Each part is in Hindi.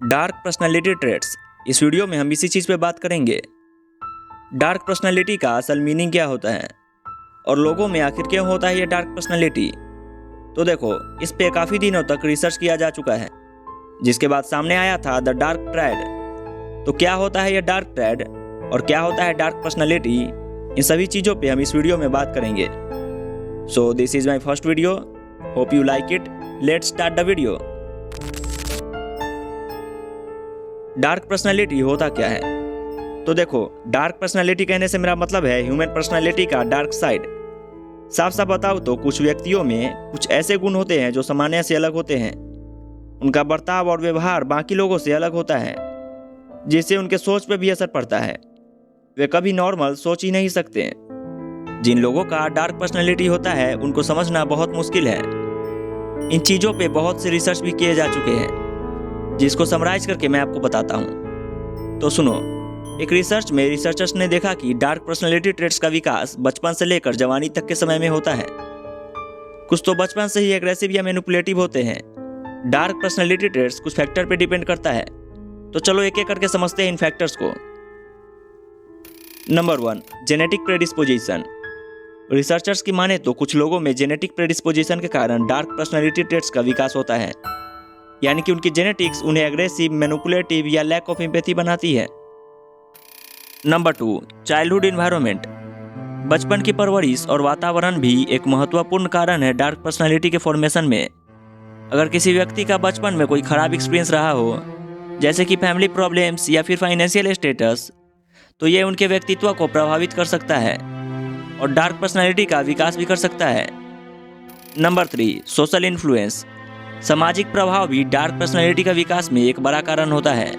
Dark personality traits. इस वीडियो में हम इसी चीज़ पे बात करेंगे। डार्क पर्सनालिटी का असल मीनिंग क्या होता है और लोगों में आखिर क्यों होता है ये डार्क पर्सनालिटी। तो देखो, इस पे काफ़ी दिनों तक रिसर्च किया जा चुका है, जिसके बाद सामने आया था द डार्क ट्रायड। तो क्या होता है ये डार्क ट्रायड और क्या होता है डार्क पर्सनालिटी, इन सभी चीज़ों पे हम इस वीडियो में बात करेंगे। So this is my first video, hope you like it. Let's start the video. Dark personality होता क्या है? तो देखो, डार्क पर्सनालिटी कहने से मेरा मतलब है ह्यूमन पर्सनालिटी का डार्क साइड। साफ साफ बताओ तो कुछ व्यक्तियों में कुछ ऐसे गुण होते हैं जो सामान्य से अलग होते हैं। उनका बर्ताव और व्यवहार बाकी लोगों से अलग होता है, जिससे उनके सोच पर भी असर पड़ता है। वे कभी नॉर्मल सोच ही नहीं सकते। जिन लोगों का डार्क पर्सनालिटी होता है उनको समझना बहुत मुश्किल है। इन चीज़ों पे बहुत से रिसर्च भी किए जा चुके हैं, जिसको समराइज करके मैं आपको बताता हूँ। तो सुनो, एक रिसर्च में रिसर्चर्स ने देखा कि डार्क पर्सनालिटी ट्रेट्स का विकास बचपन से लेकर जवानी तक के समय में होता है। कुछ तो बचपन से ही एग्रेसिव या मैनिपुलेटिव होते हैं। डार्क पर्सनालिटी ट्रेट्स कुछ फैक्टर पे डिपेंड करता है। तो चलो एक एक करके समझते हैं इन फैक्टर्स को। Number 1, genetic predisposition. रिसर्चर्स की माने तो कुछ लोगों में जेनेटिक प्रेडिस्पोजिशन के कारण डार्क पर्सनालिटी ट्रेट्स का विकास होता है, यानी कि उनकी जेनेटिक्स उन्हें एग्रेसिव, मैनिपुलेटिव या लैक ऑफ एम्पैथी बनाती है। Number 2, childhood environment. बचपन की परवरिश और वातावरण भी एक महत्वपूर्ण कारण है डार्क पर्सनालिटी के फॉर्मेशन में। अगर किसी व्यक्ति का बचपन में कोई खराब एक्सपीरियंस रहा हो, जैसे कि फैमिली प्रॉब्लम्स या फिर फाइनेंशियल स्टेटस, तो ये उनके व्यक्तित्व को प्रभावित कर सकता है और डार्क पर्सनालिटी का विकास भी कर सकता है। Number 3, social influence. सामाजिक प्रभाव भी डार्क पर्सनालिटी का विकास में एक बड़ा कारण होता है।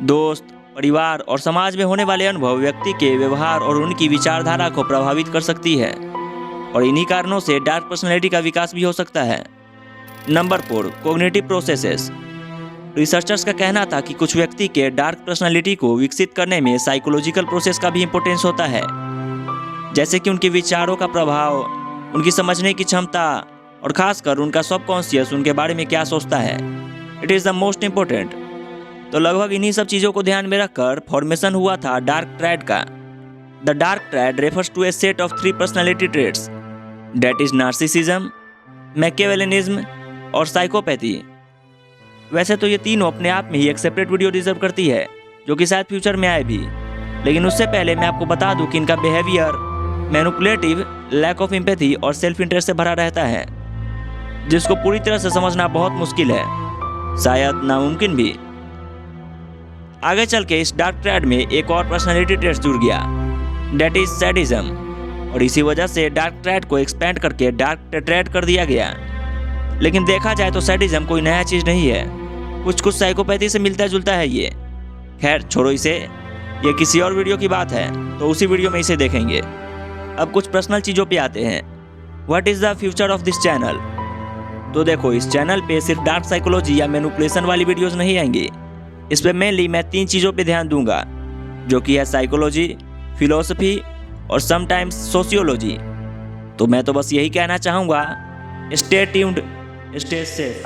दोस्त, परिवार और समाज में होने वाले अनुभव व्यक्ति के व्यवहार और उनकी विचारधारा को प्रभावित कर सकती है, और इन्हीं कारणों से डार्क पर्सनालिटी का विकास भी हो सकता है। Number 4, cognitive processes. रिसर्चर्स का कहना था कि कुछ व्यक्ति के डार्क पर्सनालिटी को विकसित करने में साइकोलॉजिकल प्रोसेस का भी इंपॉर्टेंस होता है, जैसे कि उनके विचारों का प्रभाव, उनकी समझने की क्षमता और खासकर उनका सबकॉन्शियस उनके बारे में क्या सोचता है। It is the most important. तो लगभग इन्हीं सब चीज़ों को ध्यान में रखकर फॉर्मेशन हुआ था डार्क ट्रायड का। The dark triad refers to a set of 3 personality traits, that is narcissism, machiavellianism और साइकोपैथी। वैसे तो ये तीनों अपने आप में ही एक सेपरेट वीडियो डिजर्व करती है, जो कि शायद फ्यूचर में आए भी, लेकिन उससे पहले मैं आपको बता दूं कि इनका behaviour manipulative, lack of empathy और सेल्फ इंटरेस्ट से भरा रहता है, जिसको पूरी तरह से समझना बहुत मुश्किल है, शायद नामुमकिन भी। आगे चल के इस डार्क ट्रायड में एक और पर्सनालिटी ट्रेट जुड़ गया, दैट इज सैडिज्म, और इसी वजह से डार्क ट्रायड को एक्सपेंड करके डार्क टेट्रायड कर दिया गया। लेकिन देखा जाए तो सैडिज्म कोई नया चीज़ नहीं है, कुछ साइकोपैथी से मिलता जुलता है ये। खैर छोड़ो इसे, ये किसी और वीडियो की बात है, तो उसी वीडियो में इसे देखेंगे। अब कुछ पर्सनल चीज़ों पे आते हैं। What is the future of this channel? तो देखो, इस चैनल पे सिर्फ डार्क साइकोलॉजी या मैनिपुलेशन वाली वीडियोस नहीं आएंगी। इस पे मेनली मैं 3 चीज़ों पे ध्यान दूंगा, जो कि है साइकोलॉजी, फिलोसफी और समटाइम्स सोशियोलॉजी। तो मैं तो बस यही कहना चाहूँगा, स्टे ट्यून्ड, स्टे सेफ।